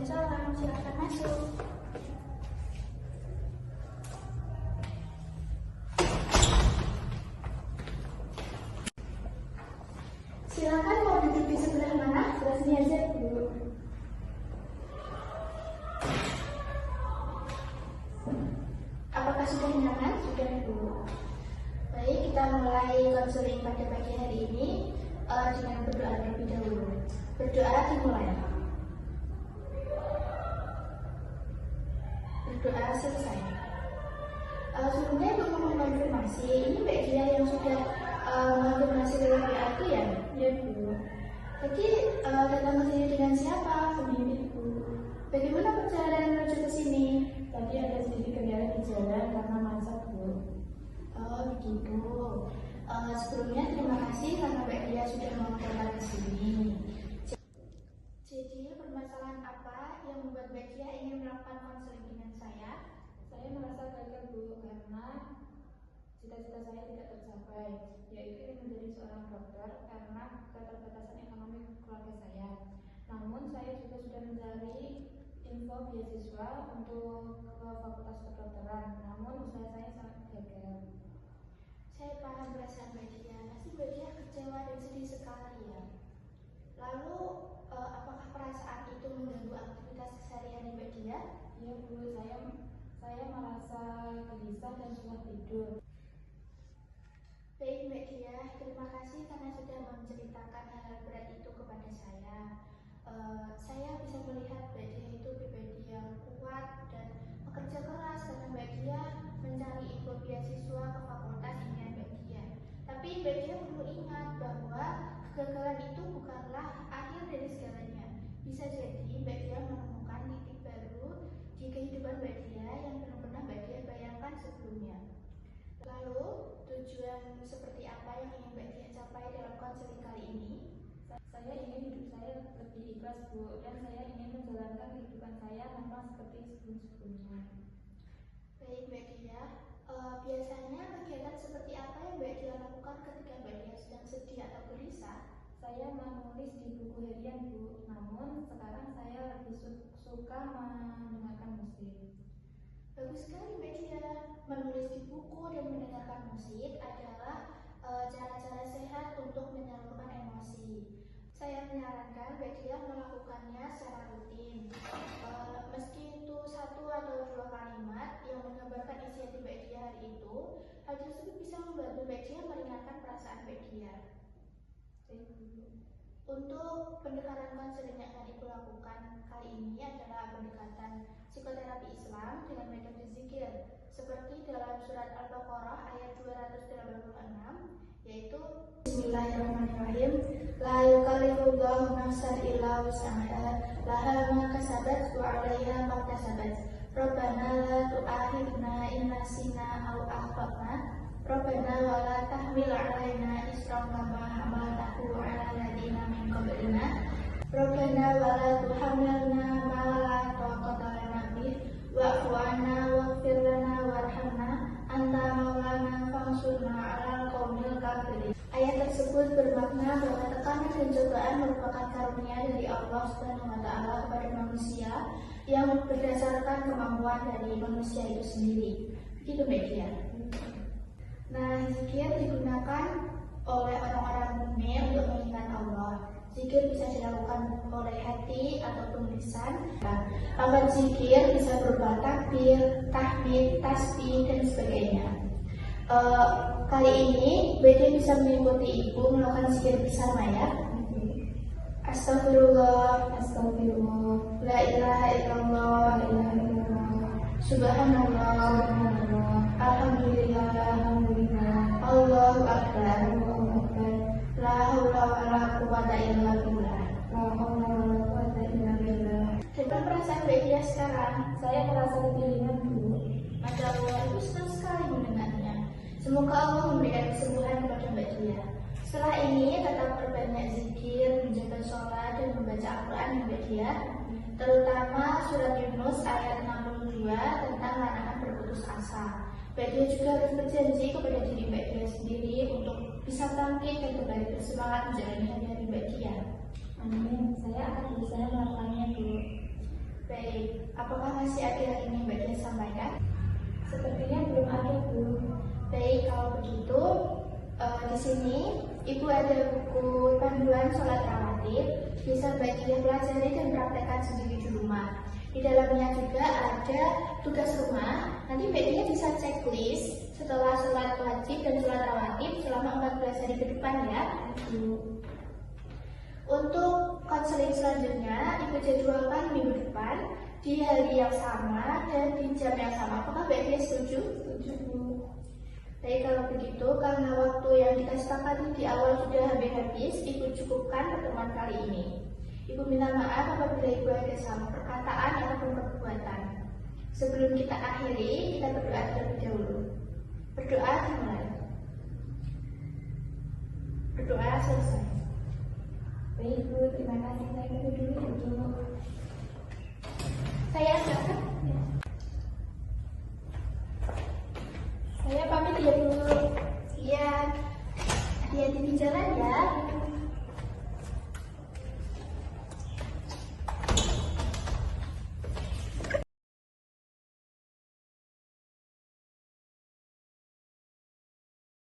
Waalaikumsalam, silakan masuk. Silakan mau duduk di sebelah mana? Sebelah sini aja, Bu. Apakah sudah nyaman? Sudah, Bu. Baik, kita mulai konseling pada pagi hari ini dengan berdoa terlebih dahulu. Berdoa dimulai. Berdoa selesai. Sebelumnya untuk mengonfirmasi, ini Mbak Dia yang sudah mengonfirmasi lewat WA itu ya? Ya, Bu. Tadi datang ke sini dengan siapa? Pembimbing, Bu. Bagaimana perjalanan menuju ke sini? Tadi ada sedikit kendala di jalan karena macet, Bu. Oh, begitu. Sebelumnya terima kasih karena Mbak Dia sudah mau datang ke sini. Jadi, permasalahan apa yang membuat Mbak Dia ingin melakukan konseling dengan saya? Saya merasa gagal, Bu, karena cita-cita saya tidak tercapai, yaitu ingin menjadi seorang dokter karena keterbatasan ekonomi keluarga saya. Namun saya juga sudah mencari info beasiswa untuk ke Fakultas Kedokteran, namun usaha saya sangat gagal. Saya paham perasaan Mbak Dia. Pasti Mbak Dia kecewa dan sedih sekali ya. Lalu, apakah perasaan itu mengganggu aktivitas keseharian Mbak Dia? Iya, Bu, saya merasa gelisah dan susah tidur. Baik Mbak Dia, terima kasih karena sudah menceritakan hal-hal berat itu kepada saya. Saya bisa melihat Mbak Dia itu pribadi yang kuat dan bekerja keras karena Mbak Dia mencari info beasiswa ke fakultas impian Mbak Dia. Tapi Mbak Dia perlu ingat bahwa kegagalan itu bukanlah akhir dari segalanya. Bisa jadi Mbak Dia menemukan titik baru di kehidupan Mbak Dia yang belum pernah Mbak Dia bayangkan sebelumnya. Lalu, tujuan seperti apa yang ingin Mbak Dia capai dalam konseling kali ini? Saya ingin hidup saya lebih ikhlas, Bu, dan saya ingin menjalankan kehidupan saya tanpa seperti sebelum-sebelumnya. Baik Mbak Dia, biasanya kegiatan seperti apa yang Mbak Dia lakukan ketika Mbak Dia sedang sedih atau gelisah? Saya menulis di buku harian, Bu, namun sekarang saya lebih suka mendengarkan musik. Bagus sekali Mbak Dia, menulis di buku dan mendengarkan musik adalah cara-cara sehat untuk menyalurkan emosi. Saya menyarankan Mbak Dia melakukannya secara rutin. Meski itu 1 atau 2 kalimat yang menggambarkan isi hati Mbak Dia hari itu, hal tersebut bisa membantu Mbak Dia meringankan perasaan Mbak Dia. Untuk pendekatan konseling yang akan Ibu lakukan kali ini adalah pendekatan psikoterapi Islam dengan metode zikir seperti dalam surat Al-Baqarah ayat 286, yaitu Bismillahirrahmanirrahim, la yukallifullahu nafsan illa wus'aha, laha ma kasabat wa 'alaiha ma kasabat, Rabbana la tu'akhidna in nasina aw akhtana, Rabbana wa la tahmil 'alaina isran kama hamaltahu 'alal ladzina min qablina, Rabbana wa la tuhammilna ma la taqata lana bih, wa'fu 'anna waghfir lana warhamna anta maulana fansurna 'alal qaumil kafirin. Ayat tersebut bermakna bahwa tekanan dan cobaan merupakan karunia dari Allah Subhanahu wa taala kepada manusia yang berdasarkan kemampuan dari manusia itu sendiri. Begitu Mbak Dia. Nah, zikir digunakan oleh orang-orang mukmin untuk mengingat Allah. Zikir bisa dilakukan oleh hati ataupun lisan. Lafaz zikir bisa berupa takbir, tahmid, tasbih, dan sebagainya. Kali ini BD bisa mengikuti Ibu melakukan zikir bersama ya. Astagfirullah, astagfirullah, la ilaha illallah, la ilaha illallah, subhanallah, subhanallah, alhamdulillah, alhamdulillah, Allahu akbar, Allahu akbar, la haula wala quwwata illa billah, la haula wala quwwata illa billah. Dengan perasaan Mbak Dia sekarang, Saya merasa lebih ringan, Bu. Masya Allah, Ibu senang sekali mendengarnya. Semoga Allah memberikan kesembuhan kepada Mbak Dia. Setelah ini, tetap perbanyak zikir, menjaga sholat, dan membaca Al-Quran Mbak Dia, terutama surat Yunus ayat 62 tentang larangan berputus asa. Mbak Dia juga harus berjanji kepada diri Mbak Dia sendiri untuk bisa bangkit dan kembali bersemangat menjalani hari-hari Mbak Dia. Amin. Saya akan berusaha melakukannya, Bu. Baik, apakah masih ada yang ingin Mbak Dia sampaikan? Sepertinya belum ada, Bu. Baik, kalau begitu di sini Ibu ada buku panduan sholat rawatib, bisa Mbak Dia pelajari dan praktekkan sendiri di rumah. Di dalamnya juga ada tugas rumah, nanti Mbak Dia bisa checklist setelah sholat wajib dan sholat rawatib selama 14 hari ke depan ya. Untuk konseling selanjutnya, Ibu jadwalkan minggu depan di hari yang sama dan di jam yang sama. Apakah Mbak Dia setuju? Setuju, Bu. Baik, kalau begitu, karena waktu yang dikasih di awal sudah hampir habis, Ibu cukupkan pertemuan kali ini. Ibu minta maaf apabila Ibu ada salah perkataan ataupun perbuatan. Sebelum kita akhiri, kita berdoa terlebih dahulu. Berdoa dimulai. Berdoa selesai. Baik, Bu. Terima kasih. Saya dulu, Bu.